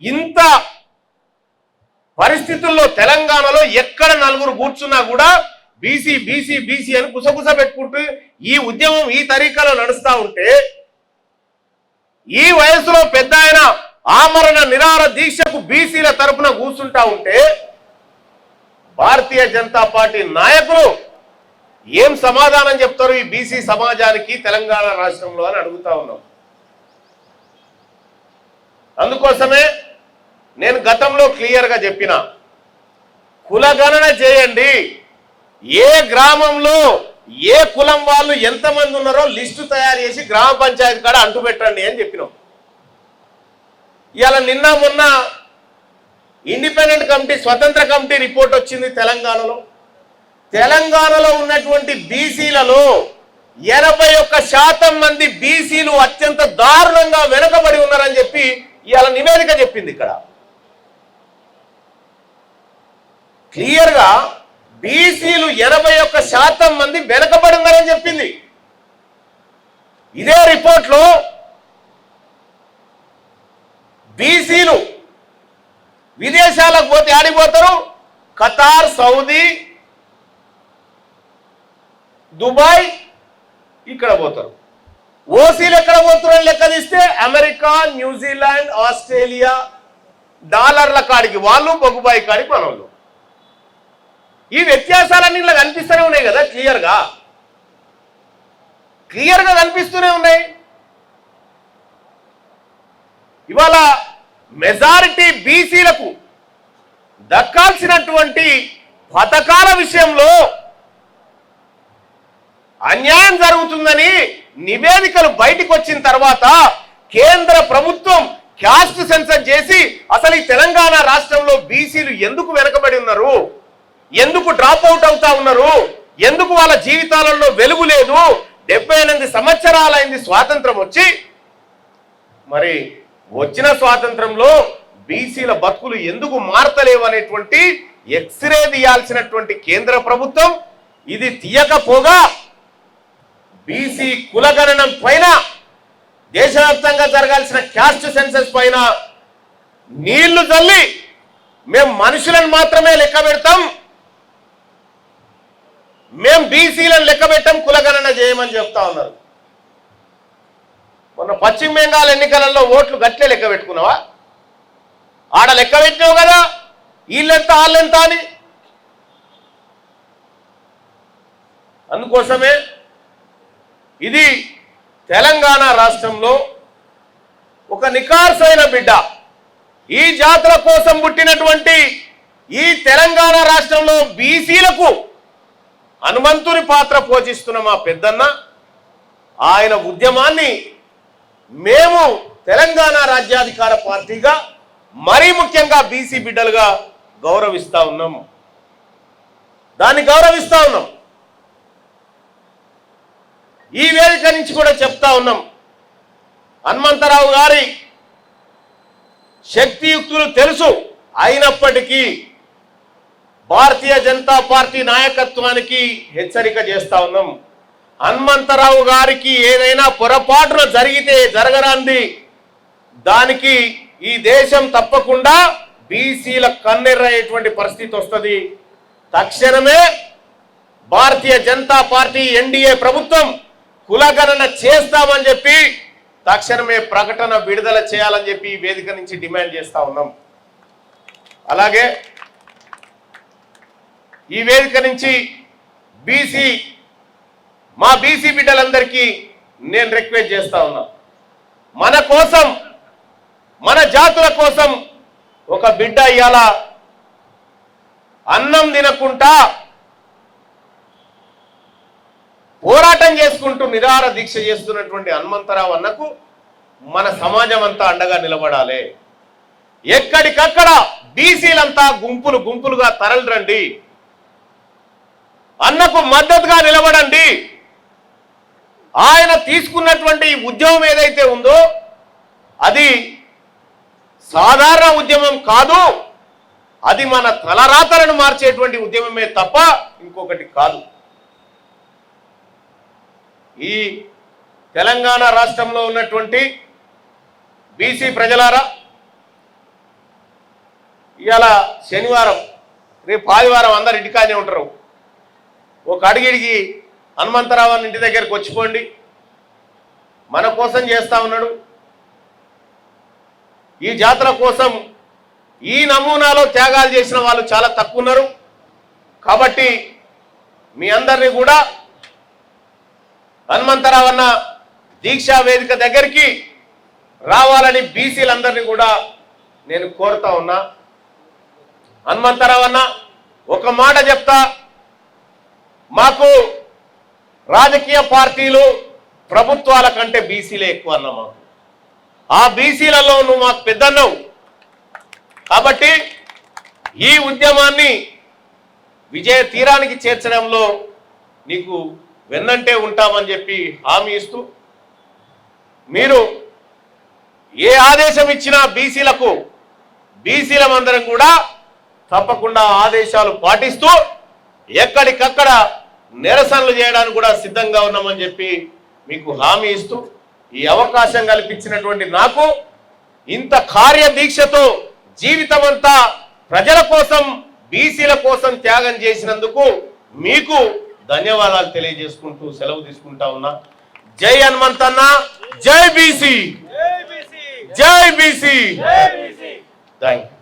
ఇంత పరిస్థితుల్లో తెలంగాణలో ఎక్కడ నలుగురు కూర్చున్నా కూడా బీసీ బీసీ బీసీ అని కుసకుస పెట్టుకుంటూ ఈ ఉద్యమం ఈ తరీకాలో నడుస్తూ ఉంటే, ఈ వయసులో పెద్ద ఆయన ఆమరణ నిరాహార దీక్షకు బీసీల తరపున కూర్చుంటా ఉంటే భారతీయ జనతా పార్టీ నాయకులు ఏం సమాధానం చెప్తారు ఈ బీసీ సమాజానికి తెలంగాణ రాష్ట్రంలో అని అడుగుతా ఉన్నాం. అందుకోసమే నేను గతంలో క్లియర్గా చెప్పిన, కులగణన చేయండి, ఏ గ్రామంలో ఏ కులం వాళ్ళు ఎంతమంది ఉన్నారో లిస్టు తయారు చేసి గ్రామ పంచాయతీ కాడ అంటు పెట్టండి అని చెప్పినాం. ఇవాళ నిన్న మొన్న ఇండిపెండెంట్ కమిటీ స్వతంత్ర కమిటీ రిపోర్ట్ వచ్చింది. తెలంగాణలో ఉన్నటువంటి బీసీలలో 81% మంది బీసీలు అత్యంత దారుణంగా వెనుకబడి ఉన్నారని చెప్పి ఇవాళ నివేదిక చెప్పింది. ఇక్కడ క్లియర్గా బీసీలు 81% మంది వెనుకబడి ఉన్నారని చెప్పింది. ఇదే రిపోర్ట్లో బీసీలు విదేశాలకు పోతే ఆడిపోతారు, ఖతార్, సౌదీ, దుబాయ్ ఇక్కడ పోతారు. ఓసీలు ఎక్కడ పోతారని లెక్క తీస్తే అమెరికా, న్యూజిలాండ్, ఆస్ట్రేలియా, డాలర్ల కాడికి వాళ్ళు, బొగ్గుబాయి కాడికి మనోళ్ళు. ఈ వ్యత్యాసాలన్నీ ఇలా కనిపిస్తూనే ఉన్నాయి కదా, క్లియర్గా కనిపిస్తూనే ఉన్నాయి. ఇవాళ మెజారిటీ బీసీలకు దక్కాల్సినటువంటి పథకాల విషయంలో అన్యాయం జరుగుతుందని నివేదికలు బయటకు వచ్చిన తర్వాత కేంద్ర ప్రభుత్వం క్యాస్ట్ సెన్సస్ చేసి అసలు ఈ తెలంగాణ రాష్ట్రంలో బీసీలు ఎందుకు వెనకబడి ఉన్నారు, ఎందుకు డ్రాప్ అవుట్ అవుతా ఉన్నారు, ఎందుకు వాళ్ళ జీవితాలలో వెలుగు లేదు, 78 సంవత్సరాలైంది స్వాతంత్రం వచ్చి, మరి వచ్చిన స్వాతంత్రంలో బీసీల బతుకులు ఎందుకు మారతలేవు అనేటువంటి ఎక్స్రే తీయాల్సినటువంటి కేంద్ర ప్రభుత్వం ఇది తీయకపోగా బీసీ కులగణనం పైన, దేశవ్యాప్తంగా జరగాల్సిన క్యాస్ట్ సెన్సస్ పైన నీళ్లు చల్లి మేము మనుషులను మాత్రమే లెక్క పెడతాం, మేము బీసీలను లెక్క పెట్టాం, కులగణన చేయమని చెప్తా ఉన్నారు. మొన్న పశ్చిమ బెంగాల్ ఎన్నికలలో ఓట్లు గట్లే లెక్క పెట్టుకున్నావా? ఆడ లెక్క పెట్టినావు కదా, వీళ్ళెంత వాళ్ళెంత అని. అందుకోసమే ఇది తెలంగాణ రాష్ట్రంలో ఒక నికార్సైన బిడ్డ, ఈ జాతుల కోసం పుట్టినటువంటి ఈ తెలంగాణ రాష్ట్రంలో బీసీలకు హనుమంతుని పాత్ర పోషిస్తున్న మా పెద్దన్న, ఆయన ఉద్యమాన్ని మేము తెలంగాణ రాజ్యాధికార పార్టీగా మరీ ముఖ్యంగా బీసీ బిడ్డలుగా గౌరవిస్తా ఉన్నాం, దాన్ని గౌరవిస్తా ఉన్నాం. ఈ వేదిక నుంచి కూడా చెప్తా ఉన్నాం, హనుమంతరావు గారి శక్తియుక్తులు తెలుసు, అయినప్పటికీ భారతీయ జనతా పార్టీ నాయకత్వానికి హెచ్చరిక చేస్తా ఉన్నాం. హనుమంతరావు గారికి ఏదైనా పొరపాటున జరిగితే జరగరాంది దానికి ఈ దేశం తప్పకుండా బీసీల కన్నెర్రయ్యేటువంటి పరిస్థితి వస్తుంది. తక్షణమే భారతీయ జనతా పార్టీ ఎన్డీఏ ప్రభుత్వం కులగణన చేస్తామని చెప్పి తక్షణమే ప్రకటన విడుదల చేయాలని చెప్పి ఈ వేదిక నుంచి డిమాండ్ చేస్తా ఉన్నాం. అలాగే ఈ వేదిక నుంచి మా బీసీ బిడ్డలందరికీ నేను రిక్వెస్ట్ చేస్తా ఉన్నా, మన కోసం, మన జాతుల కోసం ఒక బిడ్డ ఇవాళ అన్నం తినకుండా పోరాటం చేసుకుంటూ నిరాహార దీక్ష చేస్తున్నటువంటి హనుమంతరావు అన్నకు మన సమాజం అంతా అండగా నిలబడాలి. ఎక్కడికక్కడ బీసీలంతా గుంపులు గుంపులుగా తరలిరండి, అన్నకు మద్దతుగా నిలబడండి. ఆయన తీసుకున్నటువంటి ఉద్యమం ఏదైతే ఉందో అది సాధారణ ఉద్యమం కాదు, అది మన తలరాతలను మార్చేటువంటి ఉద్యమమే తప్ప ఇంకొకటి కాదు. ఈ తెలంగాణ రాష్ట్రంలో ఉన్నటువంటి బీసీ ప్రజలారా, ఇవాళ శనివారం, రేపు ఆదివారం అందరు ఇంటికానే ఉంటారు. ఒక అడిగిడిగి హనుమంతరావు అన్న ఇంటి దగ్గరికి వచ్చిపోండి, మన కోసం చేస్తా ఉన్నాడు. ఈ జాతర కోసం ఈ నమూనాలో త్యాగాలు చేసిన వాళ్ళు చాలా తక్కువ ఉన్నారు. కాబట్టి మీ అందరినీ కూడా హనుమంతరావు అన్న దీక్షా వేదిక దగ్గరికి రావాలని బీసీలందరినీ కూడా నేను కోరుతా ఉన్నా. హనుమంతరావు అన్న ఒక మాట చెప్తా, మాకు రాజకీయ పార్టీలు ప్రభుత్వాల కంటే బీసీలే ఎక్కువ అన్న. మాకు ఆ బీసీలలో నువ్వు మాకు పెద్దన్నావు. కాబట్టి ఈ ఉద్యమాన్ని విజయ తీరానికి చేర్చడంలో నీకు వెన్నంటే ఉంటామని చెప్పి హామీ ఇస్తూ, మీరు ఏ ఆదేశం ఇచ్చినా బీసీలమందరం కూడా తప్పకుండా ఆదేశాలు పాటిస్తూ ఎక్కడికక్కడ నిరసనలు చేయడానికి కూడా సిద్ధంగా ఉన్నామని చెప్పి మీకు హామీ ఇస్తూ, ఈ అవకాశం కల్పించినటువంటి నాకు, ఇంత కార్యదీక్షతో జీవితమంతా ప్రజల కోసం బీసీల కోసం త్యాగం చేసినందుకు మీకు ధన్యవాదాలు తెలియజేసుకుంటూ సెలవు తీసుకుంటా ఉన్నా. జై హనుమంతన్న, జై బీసీ, జై బీసీ. Thank you.